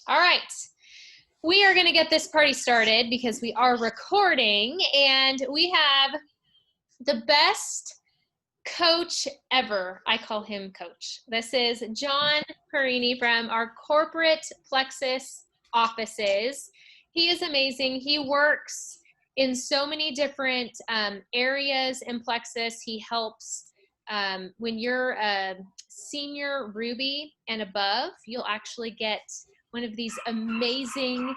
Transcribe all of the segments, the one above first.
All right. We are going to get this party started because we are recording, and we have the best coach ever. I call him coach. This is John Perini from our corporate Plexus offices. He is amazing. He works in so many different areas in Plexus. He helps when you're a senior Ruby and above, you'll actually get one of these amazing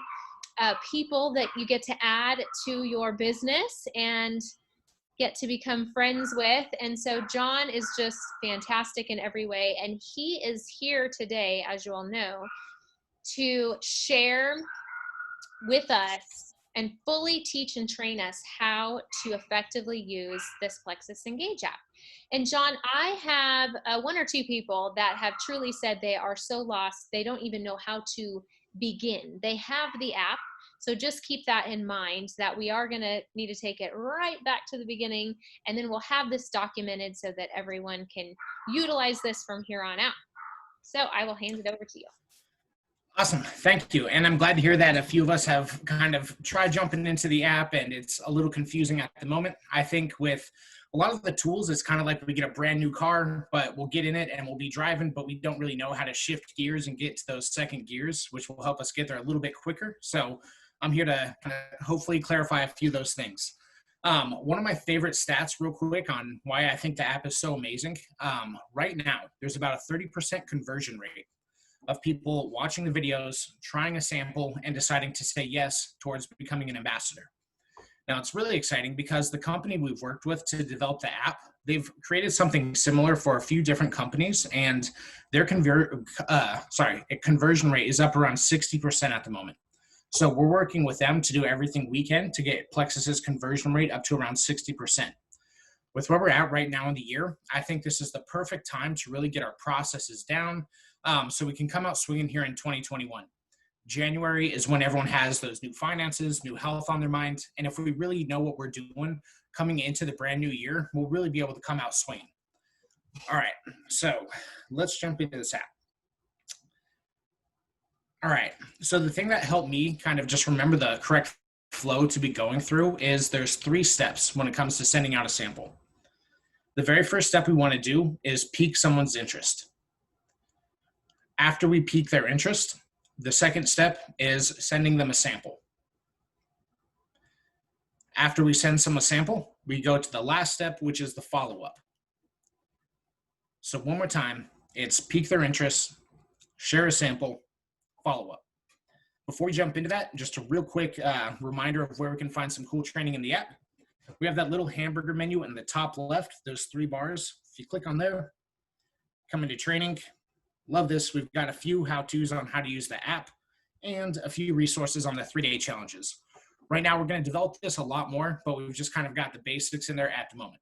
people that you get to add to your business and get to become friends with. And so John is just fantastic in every way. And he is here today, as you all know, to share with us and fully teach and train us how to effectively use this Plexus Engage app. And John, I have one or two people that have truly said they are so lost, they don't even know how to begin. They have the app, so just keep that in mind that we are going to need to take it right back to the beginning, and then we'll have this documented so that everyone can utilize this from here on out. So I will hand it over to you. Awesome. Thank you. And I'm glad to hear that a few of us have kind of tried jumping into the app and it's a little confusing at the moment. I think with a lot of the tools, it's kind of like we get a brand new car, but we'll get in it and we'll be driving, but we don't really know how to shift gears and get to those second gears, which will help us get there a little bit quicker. So I'm here to kind of hopefully clarify a few of those things. One of my favorite stats real quick on why I think the app is so amazing. Right now, there's about a 30% conversion rate of people watching the videos, trying a sample, and deciding to say yes towards becoming an ambassador. Now, it's really exciting because the company we've worked with to develop the app, they've created something similar for a few different companies, and their conversion rate is up around 60% at the moment. So we're working with them to do everything we can to get Plexus's conversion rate up to around 60%. With where we're at right now in the year, I think this is the perfect time to really get our processes down so we can come out swinging here in 2021. January is when everyone has those new finances, new health on their mind. And if we really know what we're doing coming into the brand new year, we'll really be able to come out swinging. All right, so let's jump into this app. All right, so the thing that helped me kind of just remember the correct flow to be going through is there's 3 steps when it comes to sending out a sample. The very first step we want to do is pique someone's interest. After we pique their interest, the second step is sending them a sample. After we send someone a sample, we go to the last step, which is the follow-up. So one more time, it's pique their interest, share a sample, follow up. Before we jump into that, just a real quick reminder of where we can find some cool training in the app. We have that little hamburger menu in the top left, those 3 bars. If you click on there, come into training. Love this. We've got a few how-tos on how to use the app and a few resources on the 3-day challenges. Right now, we're going to develop this a lot more, but we've just kind of got the basics in there at the moment.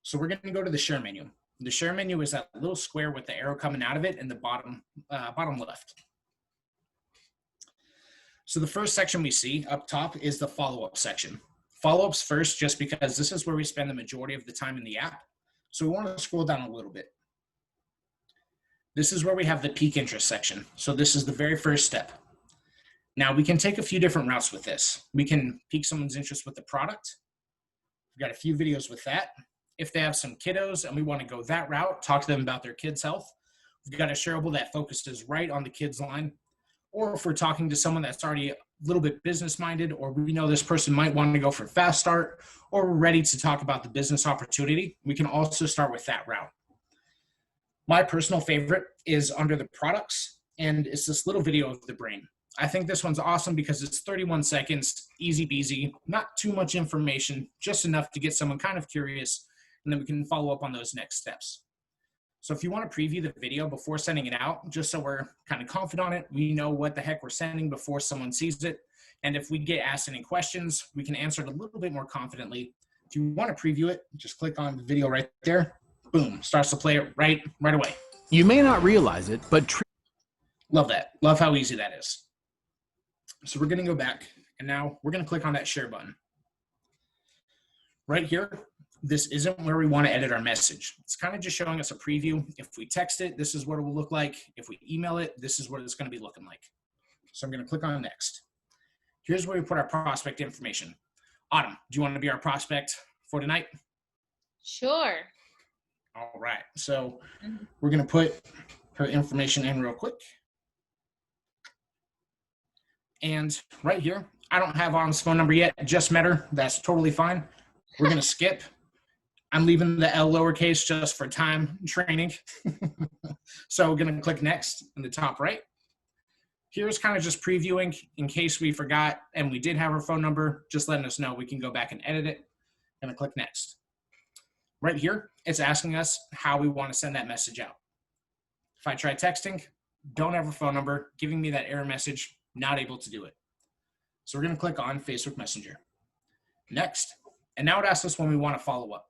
So we're going to go to the share menu. The share menu is that little square with the arrow coming out of it in the bottom left. So the first section we see up top is the follow-up section. Follow-ups first, just because this is where we spend the majority of the time in the app. So we want to scroll down a little bit. This is where we have the pique interest section. So this is the very first step. Now we can take a few different routes with this. We can pique someone's interest with the product. We've got a few videos with that. If they have some kiddos and we want to go that route, talk to them about their kids' health, we've got a shareable that focuses right on the kids line. Or if we're talking to someone that's already a little bit business-minded, or we know this person might want to go for fast start, or we're ready to talk about the business opportunity, we can also start with that route. My personal favorite is under the products, and it's this little video of the brain. I think this one's awesome because it's 31 seconds, easy peasy, not too much information, just enough to get someone kind of curious, and then we can follow up on those next steps. So if you want to preview the video before sending it out, just so we're kind of confident on it, we know what the heck we're sending before someone sees it. And if we get asked any questions, we can answer it a little bit more confidently. If you want to preview it, just click on the video right there. Boom, starts to play it right away. You may not realize it, but love that. Love how easy that is. So we're going to go back, and now we're going to click on that share button. Right here, this isn't where we want to edit our message. It's kind of just showing us a preview. If we text it, this is what it will look like. If we email it, this is what it's going to be looking like. So I'm going to click on next. Here's where we put our prospect information. Autumn, do you want to be our prospect for tonight? Sure. All right. So we're going to put her information in real quick. And right here, I don't have Autumn's phone number yet. Just met her. That's totally fine. We're going to skip. I'm leaving the L lowercase just for time training. So we're going to click next in the top right. Here's kind of just previewing in case we forgot and we did have her phone number, just letting us know we can go back and edit it. Going to click next. Right here, it's asking us how we want to send that message out. If I try texting, don't have her phone number, giving me that error message, not able to do it. So we're going to click on Facebook Messenger. Next, and now it asks us when we want to follow up.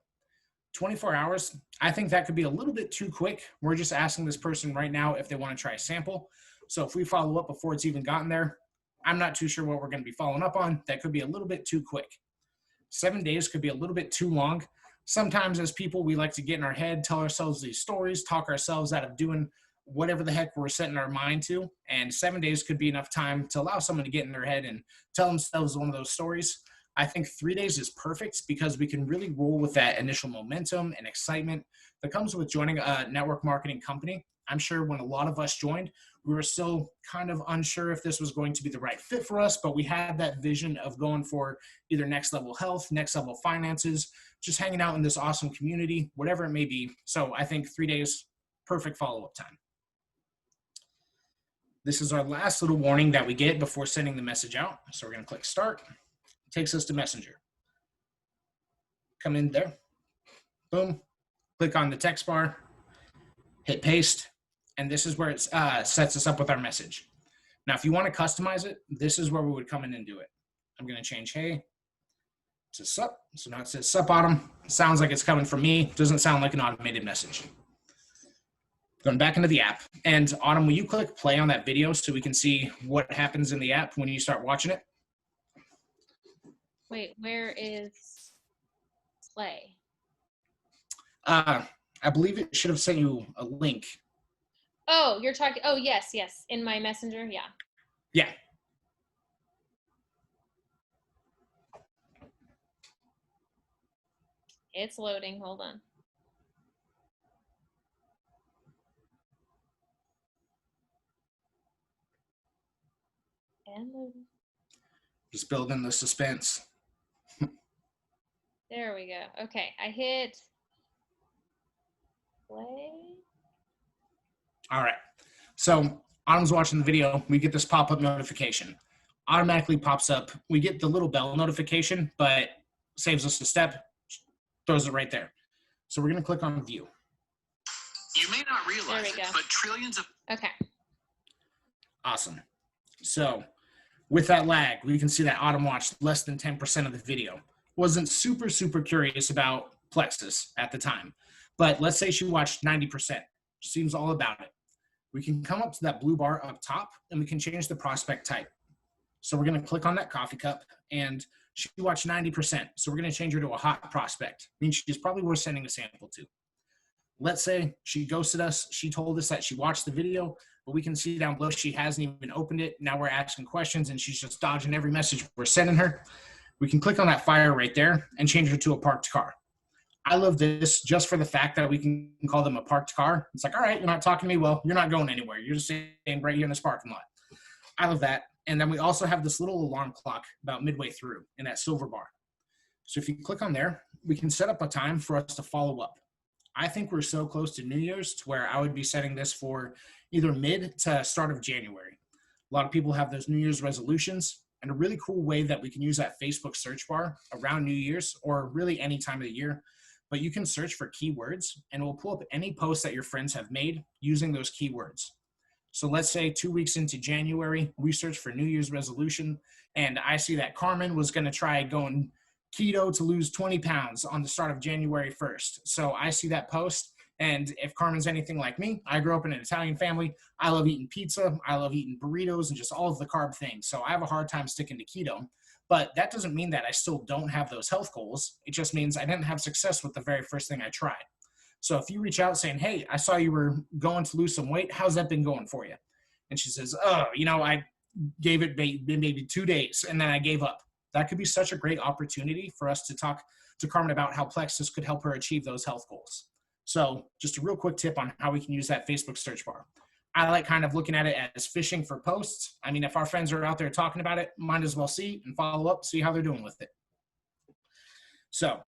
24 hours, I think that could be a little bit too quick. We're just asking this person right now if they want to try a sample. So if we follow up before it's even gotten there, I'm not too sure what we're going to be following up on. That could be a little bit too quick. 7 days could be a little bit too long. Sometimes as people, we like to get in our head, tell ourselves these stories, talk ourselves out of doing whatever the heck we're setting our mind to. And 7 days could be enough time to allow someone to get in their head and tell themselves one of those stories. I think 3 days is perfect because we can really roll with that initial momentum and excitement that comes with joining a network marketing company. I'm sure when a lot of us joined, we were still kind of unsure if this was going to be the right fit for us, but we had that vision of going for either next level health, next level finances, just hanging out in this awesome community, whatever it may be. So I think 3 days, perfect follow-up time. This is our last little warning that we get before sending the message out. So we're going to click start. It takes us to Messenger. Come in there. Boom. Click on the text bar. Hit paste. And this is where it sets us up with our message. Now, if you want to customize it, this is where we would come in and do it. I'm going to change hey to sup. So now it says sup Autumn. Sounds like it's coming from me. Doesn't sound like an automated message. Going back into the app. And Autumn, will you click play on that video so we can see what happens in the app when you start watching it? Wait, where is play? I believe it should have sent you a link. Oh, you're talking, oh, yes, in my messenger, yeah. Yeah. It's loading, hold on. And loading. Just building the suspense. There we go. Okay, I hit play. All right. So Autumn's watching the video. We get this pop-up notification. Automatically pops up. We get the little bell notification, but saves us a step, throws it right there. So we're going to click on view. You may not realize it, but trillions of... Okay. Awesome. So with that lag, we can see that Autumn watched less than 10% of the video. Wasn't super curious about Plexus at the time. But let's say she watched 90%. Seems all about it. We can come up to that blue bar up top and we can change the prospect type. So we're going to click on that coffee cup and she watched 90%. So we're going to change her to a hot prospect. Means she's probably worth sending a sample to. Let's say she ghosted us. She told us that she watched the video, but we can see down below she hasn't even opened it. Now we're asking questions and she's just dodging every message we're sending her. We can click on that fire right there and change her to a parked car. I love this just for the fact that we can call them a parked car. It's like, all right, you're not talking to me. Well, you're not going anywhere. You're just staying right here in this parking lot. I love that. And then we also have this little alarm clock about midway through in that silver bar. So if you click on there, we can set up a time for us to follow up. I think we're so close to New Year's to where I would be setting this for either mid to start of January. A lot of people have those New Year's resolutions, and a really cool way that we can use that Facebook search bar around New Year's or really any time of the year. But you can search for keywords and it will pull up any posts that your friends have made using those keywords. So let's say 2 weeks into January, we search for New Year's resolution and I see that Carmen was going to try going keto to lose 20 pounds on the start of January 1st. So I see that post, and if Carmen's anything like me, I grew up in an Italian family. I love eating pizza. I love eating burritos and just all of the carb things. So I have a hard time sticking to keto. But that doesn't mean that I still don't have those health goals. It just means I didn't have success with the very first thing I tried. So if you reach out saying, hey, I saw you were going to lose some weight. How's that been going for you? And she says, oh, you know, I gave it maybe 2 days, and then I gave up. That could be such a great opportunity for us to talk to Carmen about how Plexus could help her achieve those health goals. So just a real quick tip on how we can use that Facebook search bar. I like kind of looking at it as fishing for posts. I mean, if our friends are out there talking about it, might as well see and follow up, see how they're doing with it. So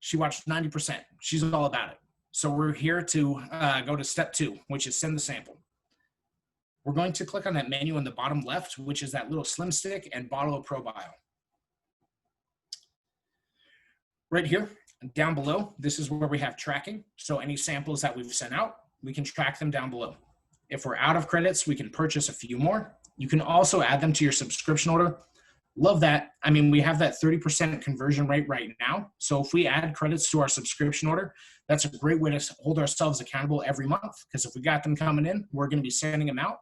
she watched 90%. She's all about it. So we're here to go to step 2, which is send the sample. We're going to click on that menu on the bottom left, which is that little slim stick and bottle of ProBio. Right here, down below, this is where we have tracking. So any samples that we've sent out, we can track them down below. If we're out of credits, we can purchase a few more. You can also add them to your subscription order. Love that. I mean, we have that 30% conversion rate right now. So if we add credits to our subscription order, that's a great way to hold ourselves accountable every month, because if we got them coming in, we're going to be sending them out.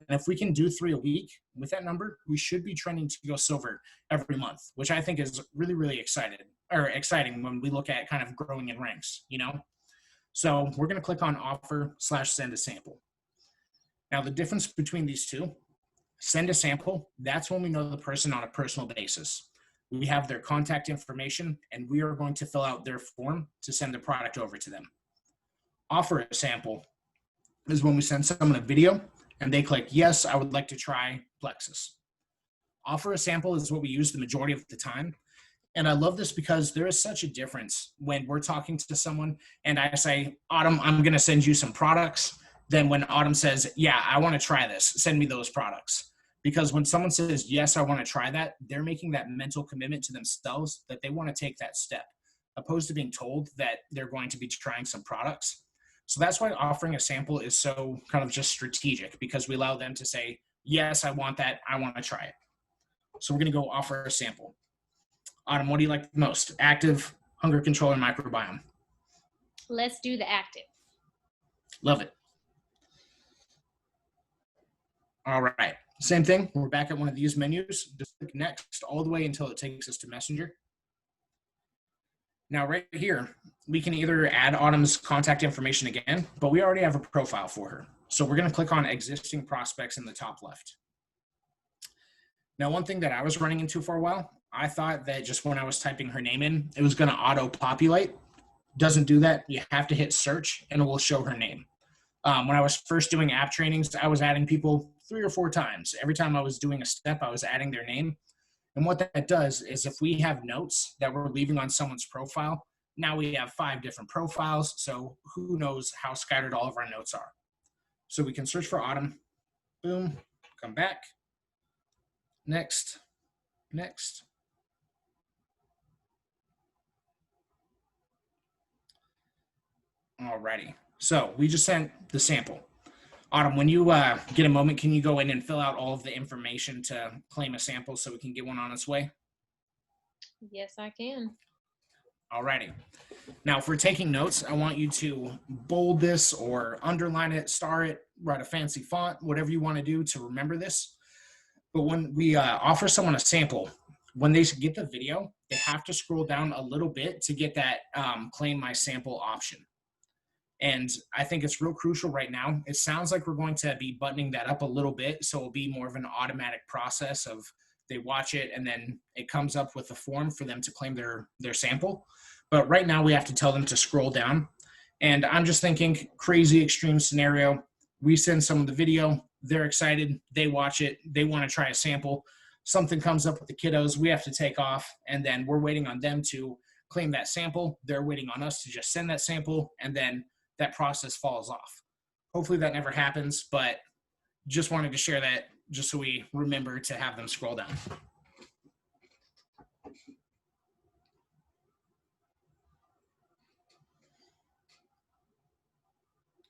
And if we can do 3 a week with that number, we should be trending to go silver every month, which I think is really, really exciting when we look at kind of growing in ranks, you know? So we're going to click on offer/send a sample. Now, the difference between these two, send a sample, that's when we know the person on a personal basis. We have their contact information, and we are going to fill out their form to send the product over to them. Offer a sample is when we send someone a video, and they click, yes, I would like to try Plexus. Offer a sample is what we use the majority of the time. And I love this because there is such a difference when we're talking to someone and I say, Autumn, I'm going to send you some products. Then when Autumn says, yeah, I want to try this, send me those products. Because when someone says, yes, I want to try that, they're making that mental commitment to themselves that they want to take that step, opposed to being told that they're going to be trying some products. So that's why offering a sample is so kind of just strategic, because we allow them to say, yes, I want that. I want to try it. So we're going to go offer a sample. Autumn, what do you like the most? Active, hunger control, or microbiome? Let's do the active. Love it. All right. Same thing. We're back at one of these menus. Just click next all the way until it takes us to Messenger. Now, right here, we can either add Autumn's contact information again, but we already have a profile for her. So we're going to click on existing prospects in the top left. Now, one thing that I was running into for a while, I thought that just when I was typing her name in, it was going to auto-populate. Doesn't do that. You have to hit search, and it will show her name. When I was first doing app trainings, I was adding people 3 or 4 times. Every time I was doing a step, I was adding their name. And what that does is if we have notes that we're leaving on someone's profile, now we have 5 different profiles. So who knows how scattered all of our notes are. So we can search for Autumn. Boom. Come back. Next. Next. Alrighty. So we just sent the sample. Autumn, when you get a moment, can you go in and fill out all of the information to claim a sample so we can get one on its way? Yes, I can. Alrighty. Now, if we're taking notes, I want you to bold this or underline it, star it, write a fancy font, whatever you want to do to remember this. But when we offer someone a sample, when they get the video, they have to scroll down a little bit to get that claim my sample option. And I think it's real crucial right now. It sounds like we're going to be buttoning that up a little bit, so it'll be more of an automatic process of they watch it and then it comes up with a form for them to claim their sample. But right now we have to tell them to scroll down. And I'm just thinking crazy extreme scenario. We send someone the video, they're excited, they watch it, they want to try a sample. Something comes up with the kiddos, we have to take off, and then we're waiting on them to claim that sample. They're waiting on us to just send that sample, and then that process falls off. Hopefully that never happens, but just wanted to share that just so we remember to have them scroll down.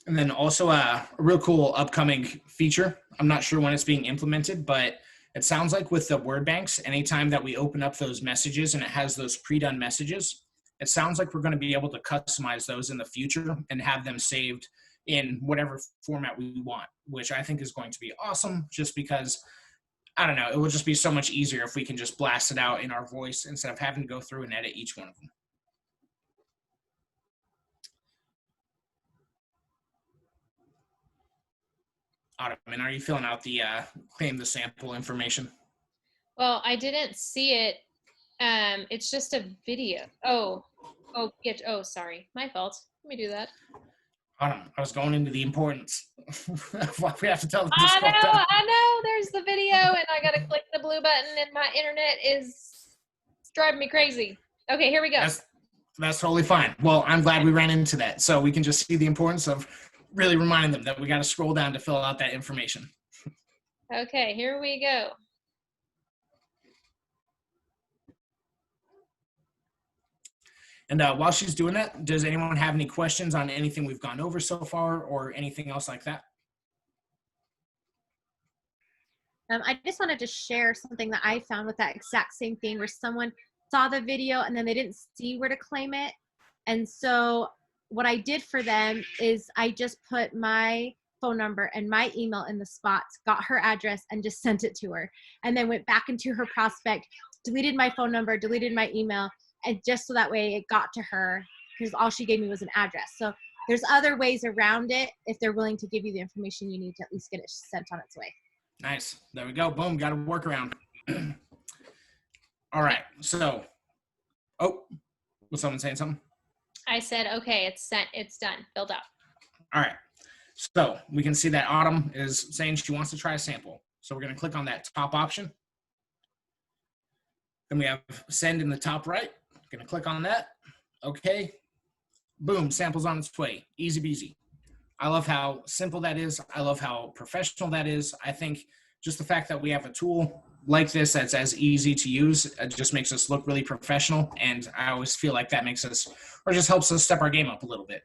And then also a real cool upcoming feature. I'm not sure when it's being implemented, but it sounds like with the word banks, anytime that we open up those messages and it has those pre-done messages, it sounds like we're going to be able to customize those in the future and have them saved in whatever format we want, which I think is going to be awesome just because, I don't know, it will just be so much easier if we can just blast it out in our voice instead of having to go through and edit each one of them. Ottoman, are you filling out the claim the sample information? Well, I didn't see it. It's just a video. Oh, sorry. My fault. Let me do that. Autumn, I was going into the importance. We have to tell them to I scroll down. know. There's the video, and I gotta click the blue button, and my internet is driving me crazy. Okay, here we go. That's totally fine. Well, I'm glad we ran into that. So we can just see the importance of really reminding them that we got to scroll down to fill out that information. Okay, here we go. And while she's doing that, does anyone have any questions on anything we've gone over so far or anything else like that? I just wanted to share something that I found with that exact same thing where someone saw the video and then they didn't see where to claim it. And so what I did for them is I just put my phone number and my email in the spots, got her address, and just sent it to her. And then went back into her prospect, deleted my phone number, deleted my email, and just so that way it got to her, because all she gave me was an address. So there's other ways around it if they're willing to give you the information you need to at least get it sent on its way. Nice. There we go. Boom. Got a workaround. All right. So, was someone saying something? I said, okay, it's sent. It's done. Filled out. All right. So we can see that Autumn is saying she wants to try a sample. So we're going to click on that top option. Then we have send in the top right. Going to click on that. Okay. Boom. Sample's on its way. Easy peasy. I love how simple that is. I love how professional that is. I think just the fact that we have a tool like this that's as easy to use, it just makes us look really professional. And I always feel like that makes us, or just helps us step our game up a little bit.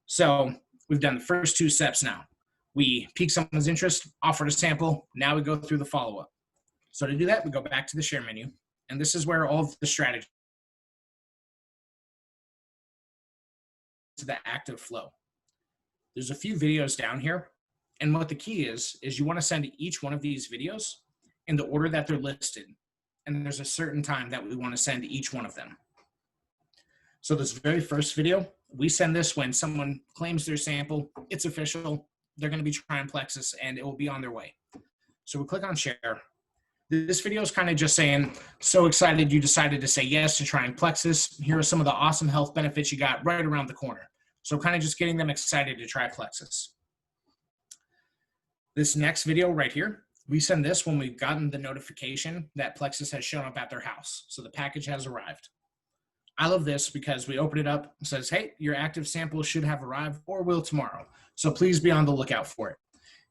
So we've done the first two steps now. We pique someone's interest, offered a sample. Now we go through the follow-up. So to do that, we go back to the share menu. And this is where all of the strategy to the active flow. There's a few videos down here. And what the key is you want to send each one of these videos in the order that they're listed. And there's a certain time that we want to send each one of them. So this very first video, we send this when someone claims their sample, it's official, they're going to be trying Plexus, and it will be on their way. So we click on share. This video is kind of just saying, so excited you decided to say yes to trying Plexus. Here are some of the awesome health benefits you got right around the corner. So kind of just getting them excited to try Plexus. This next video right here, we send this when we've gotten the notification that Plexus has shown up at their house. So the package has arrived. I love this because we open it up, it says, hey, your active sample should have arrived or will tomorrow. So please be on the lookout for it.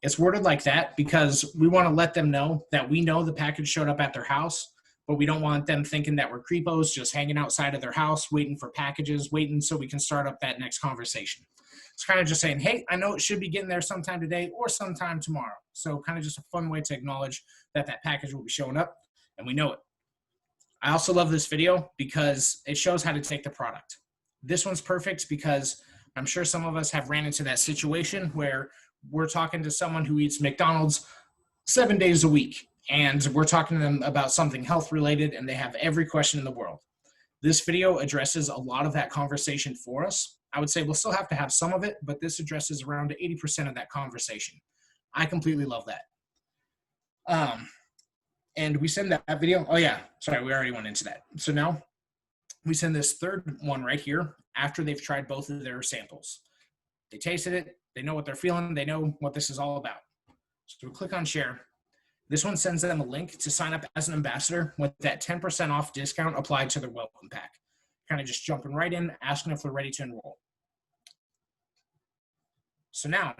It's worded like that because we want to let them know that we know the package showed up at their house, but we don't want them thinking that we're creepos just hanging outside of their house, waiting for packages, waiting so we can start up that next conversation. It's kind of just saying, hey, I know it should be getting there sometime today or sometime tomorrow. So kind of just a fun way to acknowledge that that package will be showing up and we know it. I also love this video because it shows how to take the product. This one's perfect because I'm sure some of us have ran into that situation where we're talking to someone who eats McDonald's 7 days a week, and we're talking to them about something health related, and they have every question in the world. This video addresses a lot of that conversation for us. I would say we'll still have to have some of it, but this addresses around 80% of that conversation. I completely love that. And we send that video. Oh yeah, sorry, we already went into that. So now we send this third one right here after they've tried both of their samples. They tasted it, they know what they're feeling, they know what this is all about. So we click on share. This one sends them a link to sign up as an ambassador with that 10% off discount applied to their welcome pack. Kind of just jumping right in, asking if they're ready to enroll. So now,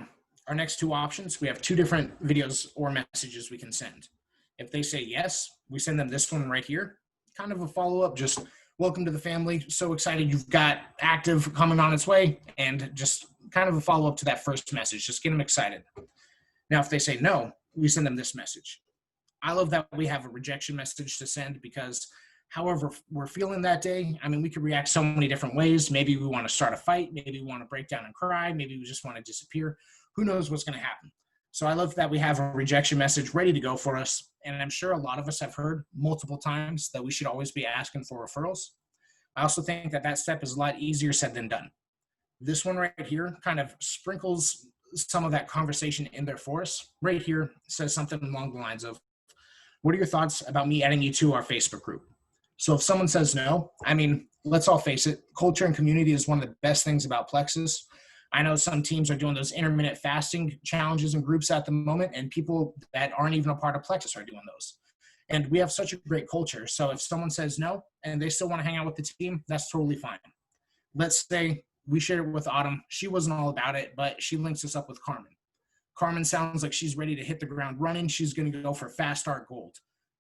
our next two options, we have two different videos or messages we can send. If they say yes, we send them this one right here. Kind of a follow-up, just welcome to the family. So excited you've got active coming on its way, and just kind of a follow-up to that first message. Just get them excited. Now, if they say no, we send them this message. I love that we have a rejection message to send because however we're feeling that day, I mean, we could react so many different ways. Maybe we want to start a fight. Maybe we want to break down and cry. Maybe we just want to disappear. Who knows what's going to happen? So I love that we have a rejection message ready to go for us. And I'm sure a lot of us have heard multiple times that we should always be asking for referrals. I also think that that step is a lot easier said than done. This one right here kind of sprinkles some of that conversation in there for us. Right here it says something along the lines of, what are your thoughts about me adding you to our Facebook group? So if someone says no, I mean, let's all face it, culture and community is one of the best things about Plexus. I know some teams are doing those intermittent fasting challenges and groups at the moment, and people that aren't even a part of Plexus are doing those. And we have such a great culture. So if someone says no and they still want to hang out with the team, that's totally fine. Let's say we shared it with Autumn. She wasn't all about it, but she links us up with Carmen. Carmen sounds like she's ready to hit the ground running. She's going to go for fast start gold.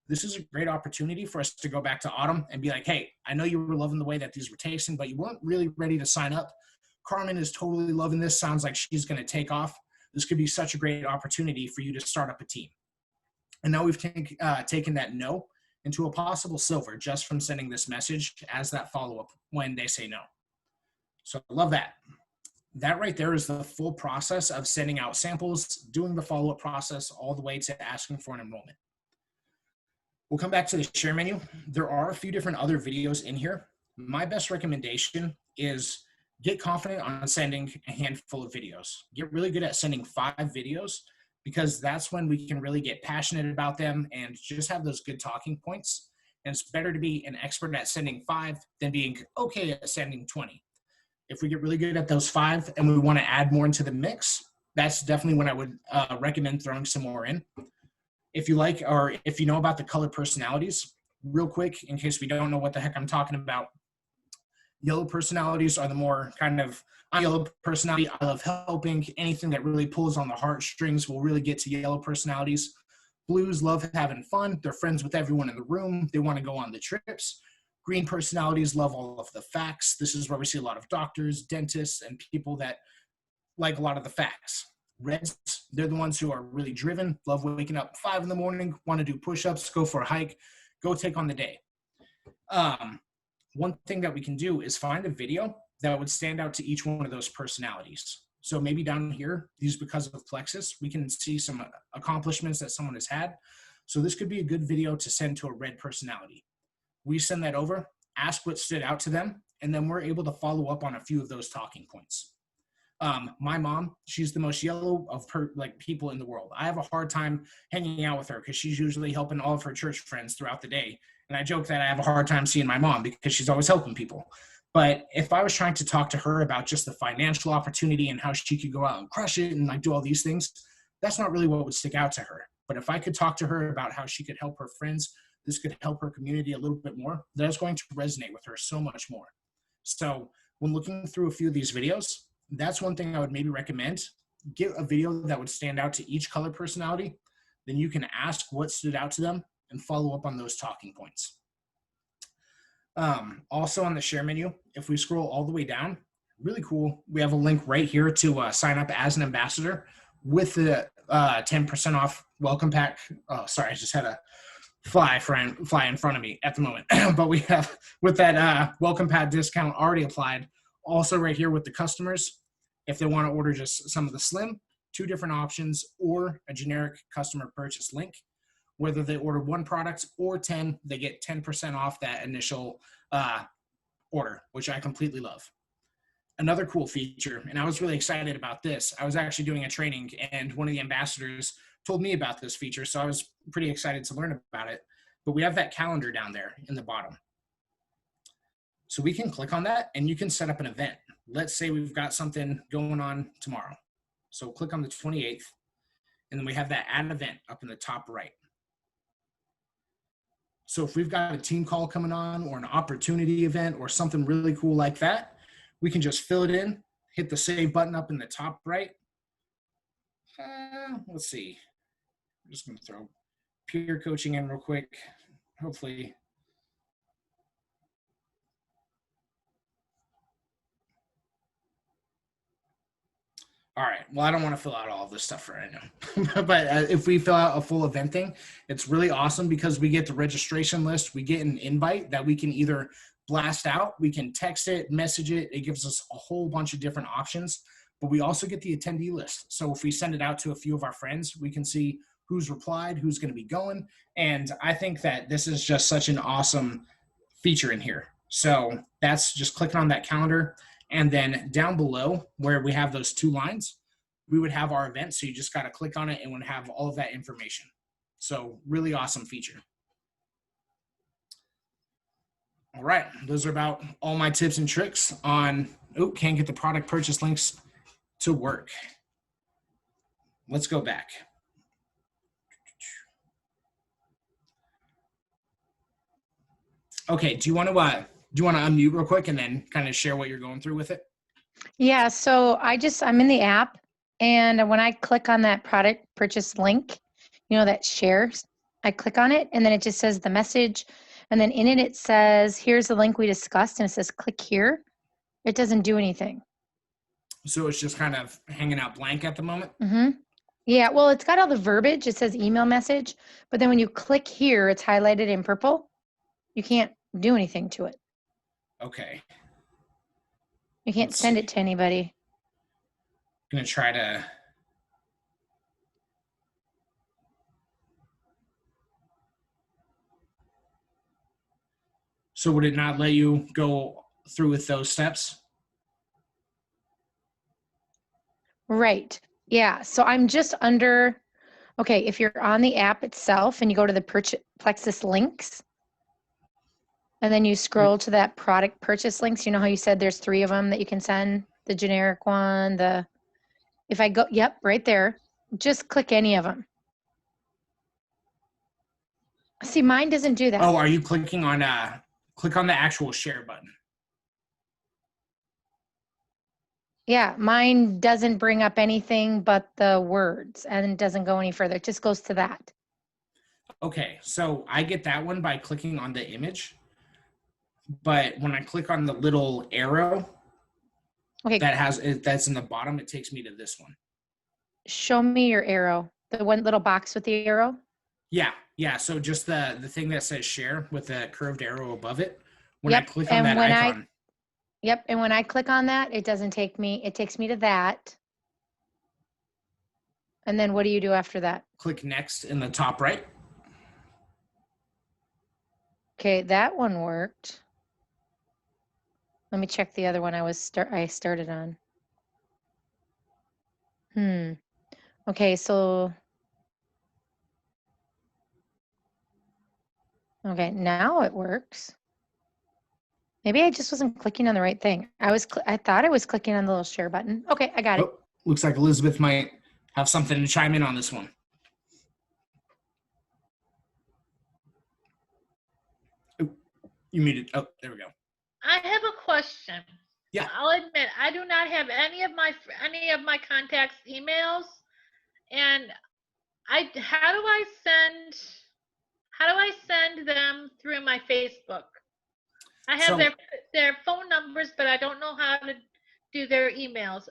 This is a great opportunity for us to go back to Autumn and be like, hey, I know you were loving the way that these were tasting, but you weren't really ready to sign up. Carmen is totally loving this. Sounds like she's going to take off. This could be such a great opportunity for you to start up a team. And now we've taken that no into a possible silver just from sending this message as that follow-up when they say no. So I love that. That right there is the full process of sending out samples, doing the follow-up process, all the way to asking for an enrollment. We'll come back to the share menu. There are a few different other videos in here. My best recommendation is get confident on sending a handful of videos. Get really good at sending 5 videos, because that's when we can really get passionate about them and just have those good talking points. And it's better to be an expert at sending 5 than being okay at sending 20. If we get really good at those 5 and we want to add more into the mix, that's definitely when I would recommend throwing some more in. If you like, or if you know about the color personalities, real quick, in case we don't know what the heck I'm talking about, yellow personalities are the more kind of yellow personality. I love helping. Anything that really pulls on the heartstrings will really get to yellow personalities. Blues love having fun. They're friends with everyone in the room. They want to go on the trips. Green personalities love all of the facts. This is where we see a lot of doctors, dentists, and people that like a lot of the facts. Reds, they're the ones who are really driven, love waking up 5 in the morning, want to do push-ups, go for a hike, go take on the day. One thing that we can do is find a video that would stand out to each one of those personalities. So maybe down here, these because of Plexus, we can see some accomplishments that someone has had. So this could be a good video to send to a red personality. We send that over, ask what stood out to them, and then we're able to follow up on a few of those talking points. My mom, she's the most yellow of people in the world. I have a hard time hanging out with her because she's usually helping all of her church friends throughout the day. And I joke that I have a hard time seeing my mom because she's always helping people. But if I was trying to talk to her about just the financial opportunity and how she could go out and crush it and do all these things, that's not really what would stick out to her. But if I could talk to her about how she could help her friends, this could help her community a little bit more, that's going to resonate with her so much more. So when looking through a few of these videos, that's one thing I would maybe recommend. Get a video that would stand out to each color personality. Then you can ask what stood out to them and follow up on those talking points. Also on the share menu, if we scroll all the way down, really cool, we have a link right here to sign up as an ambassador with the 10% off welcome pack. Oh, sorry, I just had a fly in front of me at the moment. But we have, with that welcome pack discount already applied, also right here with the customers, if they want to order just some of the slim, 2 different options, or a generic customer purchase link. Whether they order 1 product or 10, they get 10% off that initial order, which I completely love. Another cool feature, and I was really excited about this, I was actually doing a training and one of the ambassadors told me about this feature, so I was pretty excited to learn about it. But we have that calendar down there in the bottom. So we can click on that and you can set up an event. Let's say we've got something going on tomorrow. So click on the 28th, and then we have that add event up in the top right. So if we've got a team call coming on or an opportunity event or something really cool like that, we can just fill it in, hit the save button up in the top right. Let's see. I'm just going to throw peer coaching in real quick. Hopefully. All right, well, I don't want to fill out all of this stuff right now. But if we fill out a full event thing, it's really awesome because we get the registration list. We get an invite that we can either blast out, we can text it, message it. It gives us a whole bunch of different options. But we also get the attendee list. So if we send it out to a few of our friends, we can see who's replied, who's going to be going. And I think that this is just such an awesome feature in here. So that's just clicking on that calendar. And then down below where we have those 2 lines, we would have our event. So you just got to click on it and would have all of that information. So really awesome feature. All right, those are about all my tips and tricks on, can't get the product purchase links to work. Let's go back. Okay, do you want to unmute real quick and then kind of share what you're going through with it? Yeah, so I'm in the app, and when I click on that product purchase link, that shares, I click on it, and then it just says the message, and then in it says, here's the link we discussed, and it says click here. It doesn't do anything. So it's just kind of hanging out blank at the moment? Mm-hmm. Yeah, well, it's got all the verbiage. It says email message, but then when you click here, it's highlighted in purple. You can't do anything to it. Okay. You can't send it to anybody. I'm going to try to... So would it not let you go through with those steps? Right. Yeah. So I'm just under, okay, if you're on the app itself and you go to the Plexus links, and then you scroll to that product purchase links, you know how you said there's 3 of them that you can send, the generic one, if I go, yep, right there, just click any of them. See, mine doesn't do that. Oh, are you clicking on, click on the actual share button? Yeah, mine doesn't bring up anything but the words and it doesn't go any further. It just goes to that. Okay, so I get that one by clicking on the image. But when I click on the little arrow that's in the bottom, it takes me to this one. Show me your arrow. The one little box with the arrow? Yeah. So just the thing that says share with the curved arrow above it. When I click on that icon. Yep, and when I click on that, it doesn't take me, it takes me to that. And then what do you do after that? Click next in the top right. Okay, that one worked. Let me check the other one I started on. Okay, so okay, now it works. Maybe I just wasn't clicking on the right thing. I thought I was clicking on the little share button. Okay, I got it. Looks like Elizabeth might have something to chime in on this one. You muted. Oh, there we go. I have a question. Yeah. I'll admit I do not have any of my contacts' emails, and how do I send them through my Facebook? I have their phone numbers, but I don't know how to do their emails.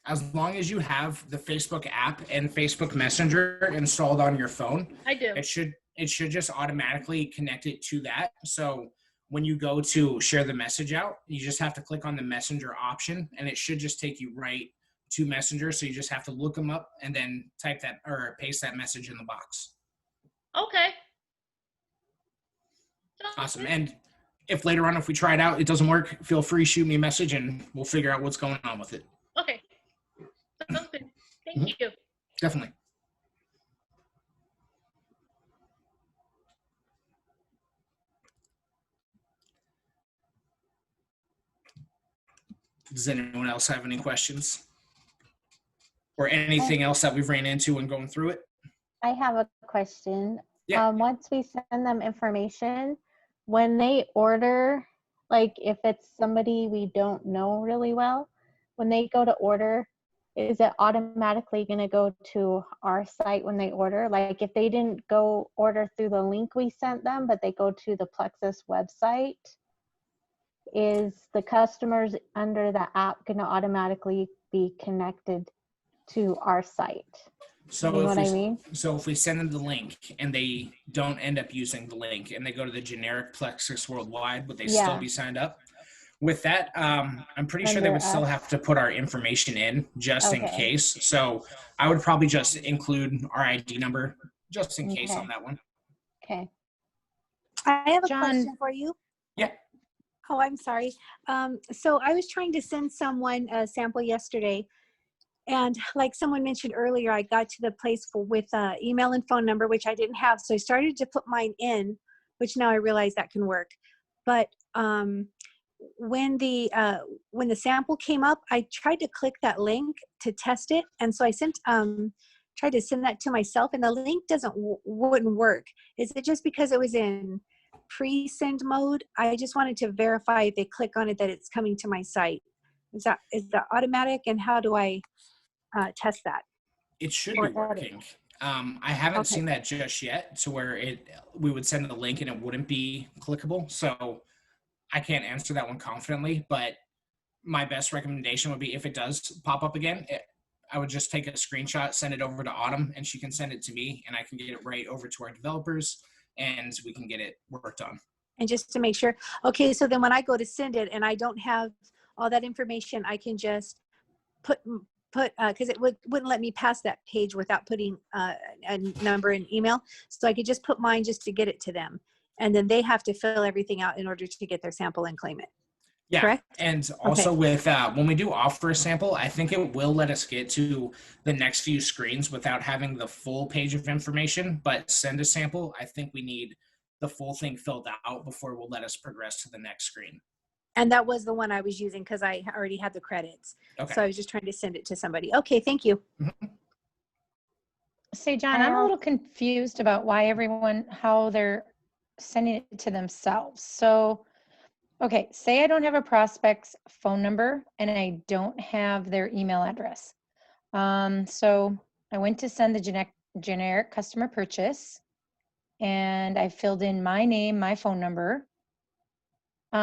As long as you have the Facebook app and Facebook Messenger installed on your phone, I do. It should just automatically connect it to that. So when you go to share the message out, you just have to click on the Messenger option, and it should just take you right to Messenger. So you just have to look them up and then type that or paste that message in the box. Okay. Awesome. And if later on, if we try it out, it doesn't work, feel free, shoot me a message and we'll figure out what's going on with it. Okay. Sounds good. Thank you. Definitely. Does anyone else have any questions? Or anything else that we've ran into when going through it? I have a question. Yeah. Once we send them information, when they order, like if it's somebody we don't know really well, when they go to order, is it automatically going to go to our site when they order? Like if they didn't go order through the link we sent them, but they go to the Plexus website, is the customers under the app going to automatically be connected to our site? So you know what I mean? So if we send them the link and they don't end up using the link and they go to the generic Plexus Worldwide, would they still be signed up? With that, I'm pretty sure they would still have to put our information in just in case. So I would probably just include our ID number just in case on that one. Okay. I have a question for you. Yeah. Oh, I'm sorry. So I was trying to send someone a sample yesterday, And like someone mentioned earlier, I got to the place with email and phone number, which I didn't have. So I started to put mine in, which now I realize that can work. But when the sample came up, I tried to click that link to test it. And so I tried to send that to myself, and the link wouldn't work. Is it just because it was in pre-send mode? I just wanted to verify if they click on it that it's coming to my site. Is that automatic, and how do I test that? It should be working. I haven't seen that just yet, to where we would send the link and it wouldn't be clickable. So I can't answer that one confidently, but my best recommendation would be, if it does pop up again, I would just take a screenshot, send it over to Autumn, and she can send it to me, and I can get it right over to our developers, and we can get it worked on. And just to make sure. Okay, so then when I go to send it and I don't have all that information, I can just put because it wouldn't let me pass that page without putting a number and email. So I could just put mine just to get it to them. And then they have to fill everything out in order to get their sample and claim it. Yeah. Correct? And also with when we do offer a sample, I think it will let us get to the next few screens without having the full page of information. But send a sample, I think we need the full thing filled out before it will let us progress to the next screen. And that was the one I was using because I already had the credits. Okay. So I was just trying to send it to somebody. Okay, thank you. Say, John, I'm a little confused about how they're sending it to themselves. So, okay, say I don't have a prospect's phone number and I don't have their email address. So I went to send the generic customer purchase, and I filled in my name, my phone number,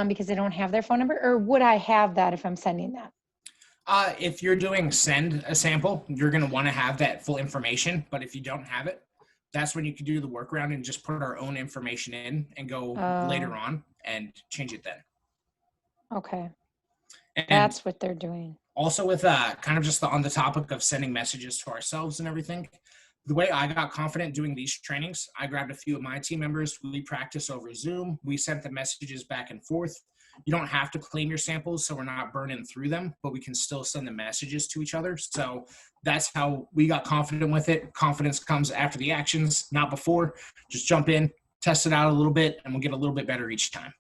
because I don't have their phone number. Or would I have that if I'm sending that? If you're doing send a sample, you're going to want to have that full information. But if you don't have it, that's when you can do the workaround and just put our own information in and go later on and change it then. Okay. And that's what they're doing. Also with kind of just on the topic of sending messages to ourselves and everything, the way I got confident doing these trainings, I grabbed a few of my team members. We practiced over Zoom. We sent the messages back and forth. You don't have to claim your samples, so we're not burning through them, but we can still send the messages to each other. So that's how we got confident with it. Confidence comes after the actions, not before. Just jump in, test it out a little bit, and we'll get a little bit better each time.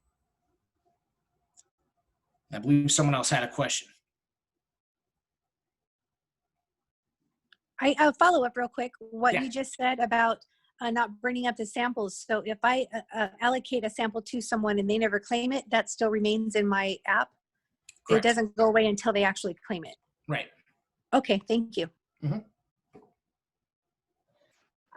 I believe someone else had a question. I'll follow up real quick. What you just said about not bringing up the samples. So if I allocate a sample to someone and they never claim it, that still remains in my app. Correct. It doesn't go away until they actually claim it. Right. Okay, thank you. Mm-hmm.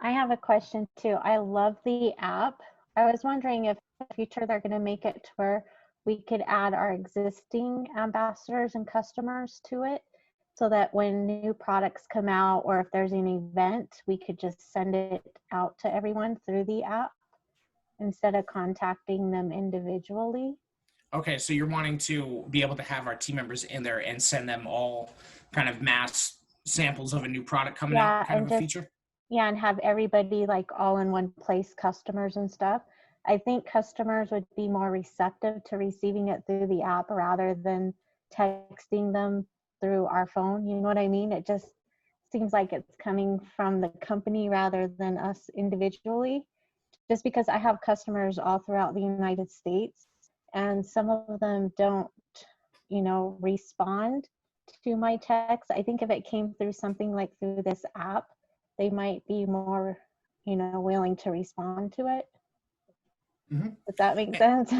I have a question too. I love the app. I was wondering if in the future they're going to make it to where we could add our existing ambassadors and customers to it, so that when new products come out or if there's an event, we could just send it out to everyone through the app instead of contacting them individually. Okay, so you're wanting to be able to have our team members in there and send them all kind of mass samples of a new product coming out, kind of a feature? Yeah, and have everybody like all in one place, customers and stuff. I think customers would be more receptive to receiving it through the app rather than texting them through our phone. You know what I mean? It just seems like it's coming from the company rather than us individually. Just because I have customers all throughout the United States, and some of them don't, respond to my text. I think if it came through something like through this app, they might be more, willing to respond to it. Mm-hmm. Does that make sense?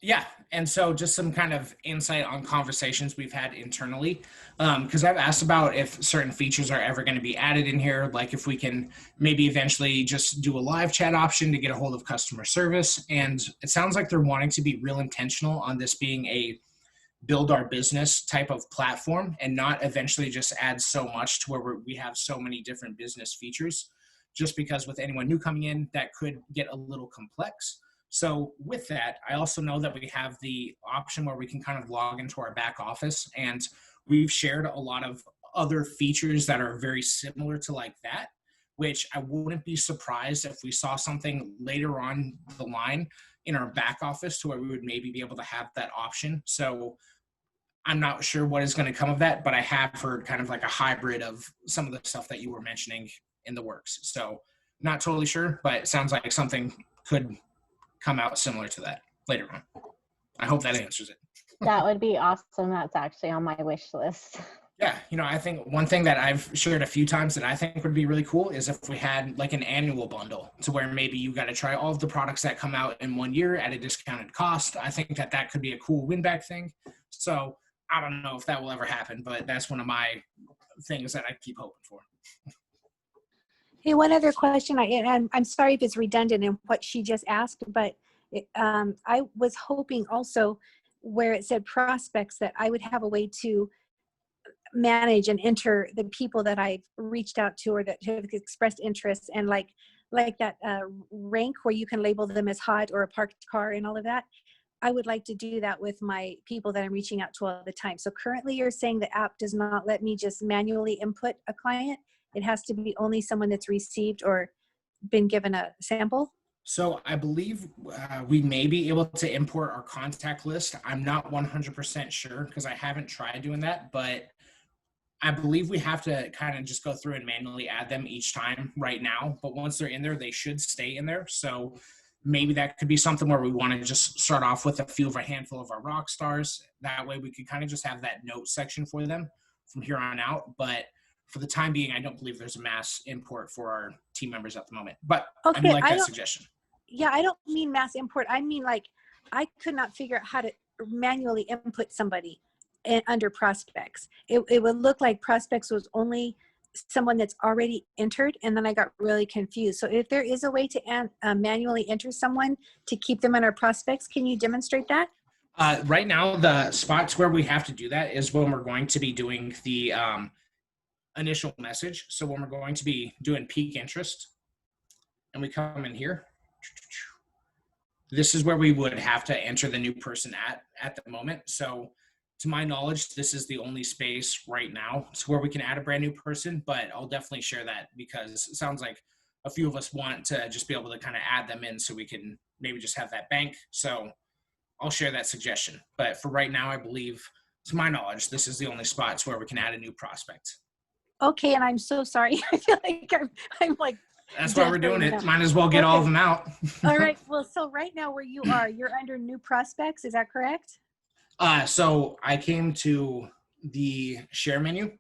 Yeah, and so just some kind of insight on conversations we've had internally, because I've asked about if certain features are ever going to be added in here, like if we can maybe eventually just do a live chat option to get a hold of customer service. And it sounds like they're wanting to be real intentional on this being a build our business type of platform and not eventually just add so much to where we have so many different business features, just because with anyone new coming in, that could get a little complex. So with that, I also know that we have the option where we can kind of log into our back office, and we've shared a lot of other features that are very similar to like that, which I wouldn't be surprised if we saw something later on the line in our back office to where we would maybe be able to have that option. So I'm not sure what is going to come of that, but I have heard kind of like a hybrid of some of the stuff that you were mentioning in the works. So not totally sure, but it sounds like something could come out similar to that later on. I hope that answers it. That would be awesome. That's actually on my wish list. Yeah, I think one thing that I've shared a few times that I think would be really cool is if we had like an annual bundle to where maybe you got to try all of the products that come out in 1 year at a discounted cost. I think that could be a cool win back thing. So I don't know if that will ever happen, but that's one of my things that I keep hoping for. Hey, one other question. I'm sorry if it's redundant in what she just asked, but I was hoping also where it said prospects that I would have a way to manage and enter the people that I've reached out to or that have expressed interest, and like that rank where you can label them as hot or a parked car and all of that. I would like to do that with my people that I'm reaching out to all the time. So currently you're saying the app does not let me just manually input a client. It has to be only someone that's received or been given a sample. So I believe we may be able to import our contact list. I'm not 100% sure because I haven't tried doing that, but I believe we have to kind of just go through and manually add them each time right now. But once they're in there, they should stay in there. So maybe that could be something where we want to just start off with a handful of our rock stars. That way we could kind of just have that note section for them from here on out. But for the time being, I don't believe there's a mass import for our team members at the moment. But okay, I do like that suggestion. Yeah, I don't mean mass import. I mean, like, I could not figure out how to manually input somebody under prospects. It would look like prospects was only someone that's already entered, and then I got really confused. So if there is a way to manually enter someone to keep them on our prospects, can you demonstrate that? Right now, the spots where we have to do that is when we're going to be doing the initial message. So when we're going to be doing peak interest, and we come in here, this is where we would have to enter the new person at the moment. So to my knowledge, this is the only space right now where we can add a brand new person, but I'll definitely share that because it sounds like a few of us want to just be able to kind of add them in so we can maybe just have that bank. So I'll share that suggestion. But for right now, I believe, to my knowledge, this is the only spots where we can add a new prospect. Okay, and I'm so sorry. I feel like I'm like, that's why we're doing it. Might as well get all of them out. All right. Well, so right now where you are, you're under new prospects. Is that correct? So I came to the share menu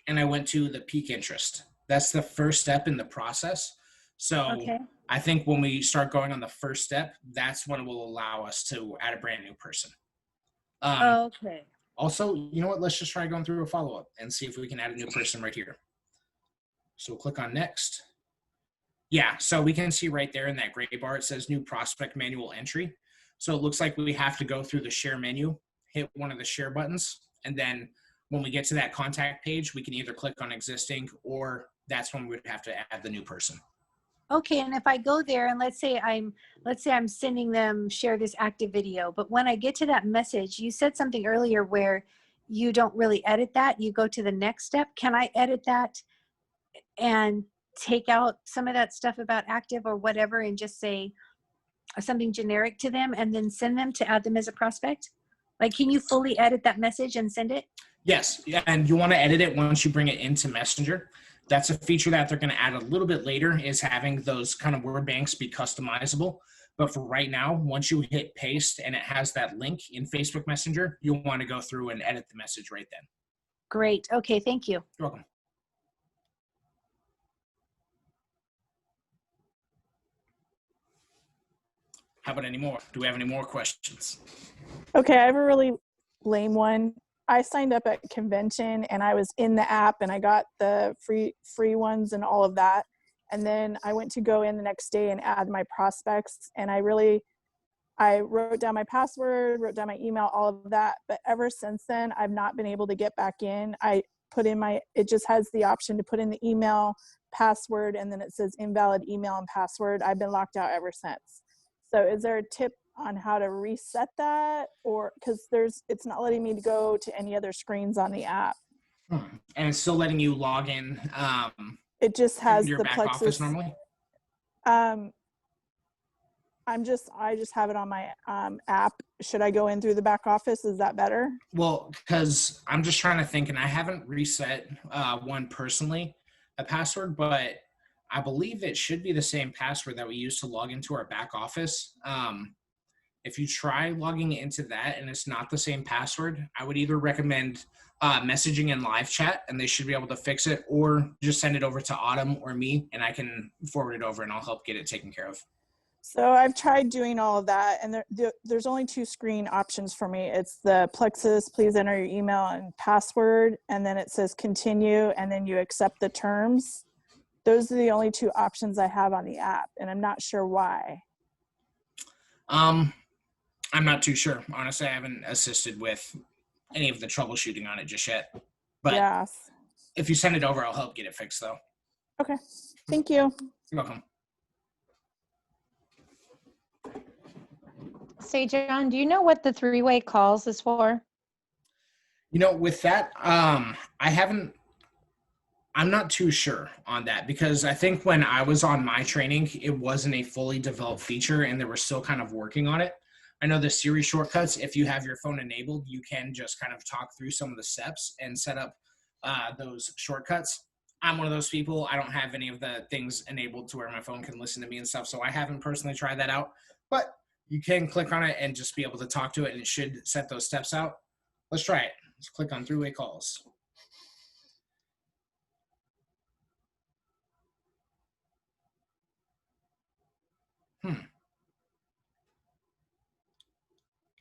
and I went to the peak interest. That's the first step in the process. So okay. I think when we start going on the first step, that's when it will allow us to add a brand new person. Okay. Also, you know what? Let's just try going through a follow-up and see if we can add a new person right here. So we'll click on next. Yeah, so we can see right there in that gray bar, it says new prospect manual entry. So it looks like we have to go through the share menu, hit one of the share buttons, and then when we get to that contact page, we can either click on existing or that's when we would have to add the new person. Okay, and if I go there and let's say I'm sending them share this active video, but when I get to that message, you said something earlier where you don't really edit that, you go to the next step. Can I edit that and take out some of that stuff about active or whatever and just say something generic to them and then send them to add them as a prospect? Like, can you fully edit that message and send it? Yes, and you want to edit it once you bring it into Messenger. That's a feature that they're going to add a little bit later, is having those kind of word banks be customizable. But for right now, once you hit paste and it has that link in Facebook Messenger, you'll want to go through and edit the message right then. Great. Okay, thank you. You're welcome. How about any more? Do we have any more questions? Okay, I have a really lame one. I signed up at convention and I was in the app and I got the free ones and all of that. And then I went to go in the next day and add my prospects. And I wrote down my password, wrote down my email, all of that. But ever since then, I've not been able to get back in. I put in it just has the option to put in the email, password, and then it says invalid email and password. I've been locked out ever since. So is there a tip on how to reset that, or because it's not letting me to go to any other screens on the app? And it's still letting you log in. It just has your the back Plexus office normally. I just have it on my app. Should I go in through the back office? Is that better? Well, because I'm just trying to think, and I haven't reset one personally, a password, but I believe it should be the same password that we use to log into our back office. If you try logging into that and it's not the same password, I would either recommend messaging in live chat, and they should be able to fix it, or just send it over to Autumn or me, and I can forward it over and I'll help get it taken care of. So I've tried doing all of that, and there's only 2 screen options for me. It's the Plexus, please enter your email and password, and then it says continue, and then you accept the terms. Those are the only 2 options I have on the app, and I'm not sure why. I'm not too sure. Honestly, I haven't assisted with any of the troubleshooting on it just yet. But yes, if you send it over, I'll help get it fixed, though. Okay. Thank you. You're welcome. Say, John, do you know what the 3-way calls is for? You know, with that, I'm not too sure on that, because I think when I was on my training, it wasn't a fully developed feature and they were still kind of working on it. I know the Siri shortcuts, if you have your phone enabled, you can just kind of talk through some of the steps and set up those shortcuts. I'm one of those people. I don't have any of the things enabled to where my phone can listen to me and stuff, so I haven't personally tried that out. But you can click on it and just be able to talk to it, and it should set those steps out. Let's try it. Let's click on 3-way calls.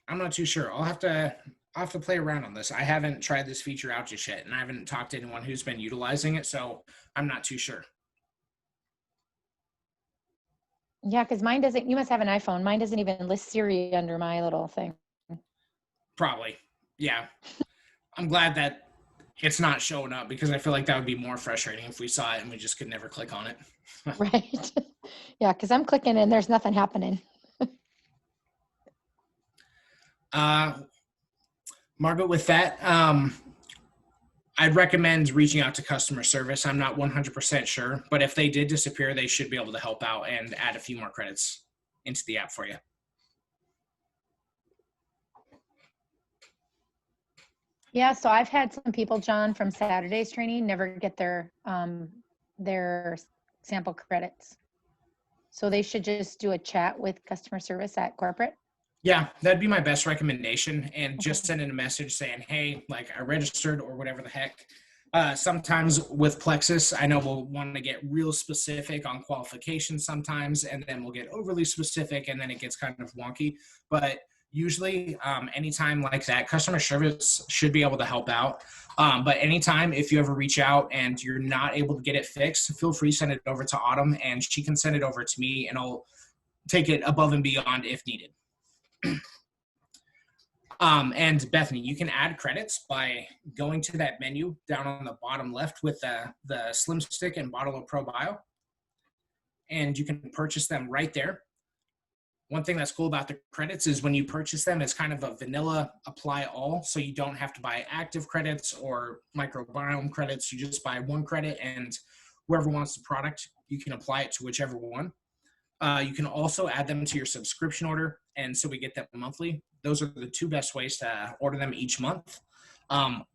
I'm not too sure. I'll have to play around on this. I haven't tried this feature out just yet, and I haven't talked to anyone who's been utilizing it, so I'm not too sure. Yeah, because mine doesn't, you must have an iPhone. Mine doesn't even list Siri under my little thing. Probably. Yeah. I'm glad that it's not showing up, because I feel like that would be more frustrating if we saw it and we just could never click on it. Right. Yeah, because I'm clicking and there's nothing happening. Margaret, with that, I'd recommend reaching out to customer service. I'm not 100% sure, but if they did disappear, they should be able to help out and add a few more credits into the app for you. Yeah, so I've had some people, John, from Saturday's training never get their sample credits. So they should just do a chat with customer service at corporate. Yeah, that'd be my best recommendation, and just send in a message saying, hey, like, I registered or whatever the heck. Sometimes with Plexus, I know we'll want to get real specific on qualifications sometimes, and then we'll get overly specific, and then it gets kind of wonky. But usually, anytime like that, customer service should be able to help out. But anytime, if you ever reach out and you're not able to get it fixed, feel free to send it over to Autumn, and she can send it over to me, and I'll take it above and beyond if needed. And Bethany, you can add credits by going to that menu down on the bottom left with the Slim Stick and Bottle of ProBio, and you can purchase them right there. One thing that's cool about the credits is when you purchase them, it's kind of a vanilla apply all, so you don't have to buy active credits or microbiome credits. You just buy one credit, and whoever wants the product, you can apply it to whichever one. You can also add them to your subscription order, and so we get them monthly. Those are the 2 best ways to order them each month.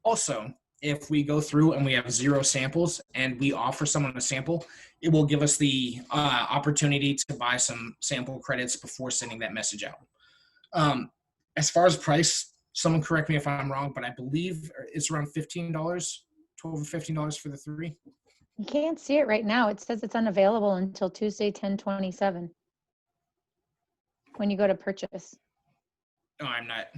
Also, if we go through and we have 0 samples and we offer someone a sample, it will give us the opportunity to buy some sample credits before sending that message out. As far as price, someone correct me if I'm wrong, but I believe it's around $15, $12 or $15 for the 3. You can't see it right now. It says it's unavailable until Tuesday, 10/27. When you go to purchase. No, I'm not.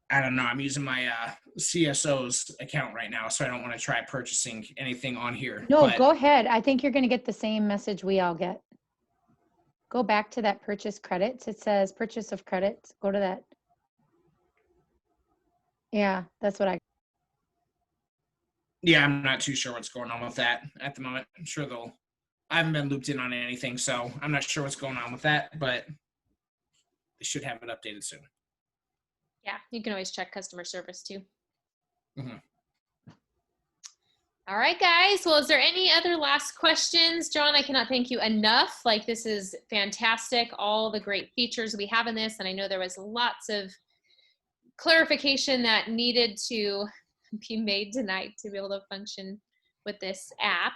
I don't know. I'm using my CSO's account right now, so I don't want to try purchasing anything on here. No, go ahead. I think you're going to get the same message we all get. Go back to that purchase credits. It says purchase of credits. Go to that. Yeah, that's what I. Yeah, I'm not too sure what's going on with that at the moment. I'm sure I haven't been looped in on anything, so I'm not sure what's going on with that, but they should have it updated soon. Yeah, you can always check customer service too. Mm-hmm. All right, guys. Well, is there any other last questions? John, I cannot thank you enough. Like, this is fantastic. All the great features we have in this. And I know there was lots of clarification that needed to be made tonight to be able to function with this app.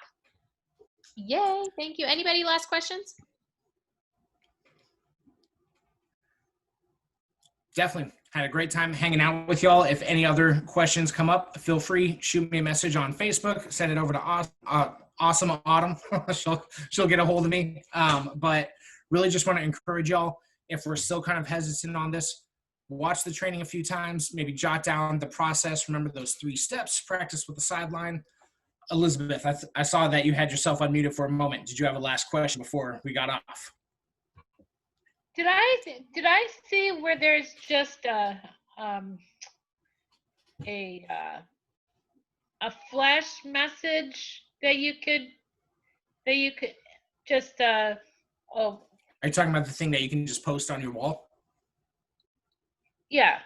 Yay. Thank you. Anybody last questions? Definitely. Had a great time hanging out with y'all. If any other questions come up, feel free, shoot me a message on Facebook, send it over to Awesome Autumn. she'll get a hold of me. But really just want to encourage y'all, if we're still kind of hesitant on this, watch the training a few times, maybe jot down the process. Remember those 3 steps, practice with the sideline. Elizabeth, I saw that you had yourself unmuted for a moment. Did you have a last question before we got off? Did I see where there's just a flash message that you could just Are you talking about the thing that you can just post on your wall? Yeah.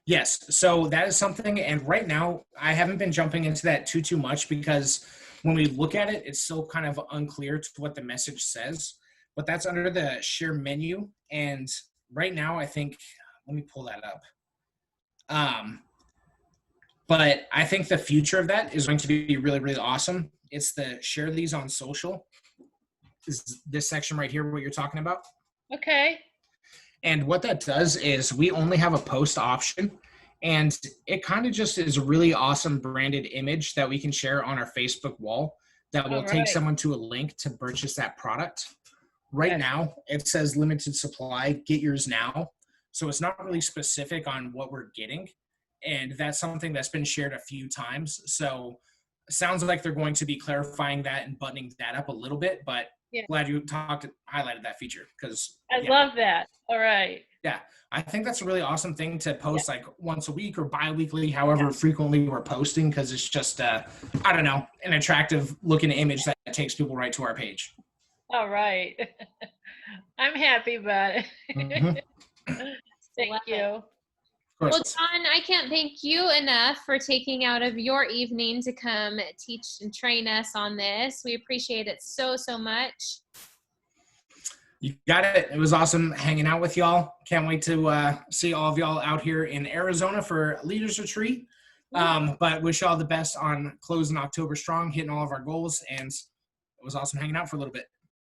Yes. So that is something, and right now I haven't been jumping into that too much because when we look at it, it's still kind of unclear to what the message says. But that's under the share menu. And right now, I think, let me pull that up. But I think the future of that is going to be really, really awesome. It's the share these on social. Is this section right here what you're talking about? Okay. And what that does is we only have a post option. And it kind of just is a really awesome branded image that we can share on our Facebook wall that will take someone to a link to purchase that product. Right now, it says limited supply, get yours now. So it's not really specific on what we're getting. And that's something that's been shared a few times. So it sounds like they're going to be clarifying that and buttoning that up a little bit. But glad you highlighted that feature because I love that. All right. Yeah, I think that's a really awesome thing to post like once a week or bi-weekly, however frequently we're posting, because it's just, I don't know, an attractive looking image that takes people right to our page. All right. I'm happy about it. Thank you. Well, John, I can't thank you enough for taking out of your evening to come teach and train us on this. We appreciate it so much. You got it. It was awesome hanging out with y'all. Can't wait to see all of y'all out here in Arizona for Leaders Retreat. But wish y'all the best on closing October strong, hitting all of our goals. And it was awesome hanging out for a little bit.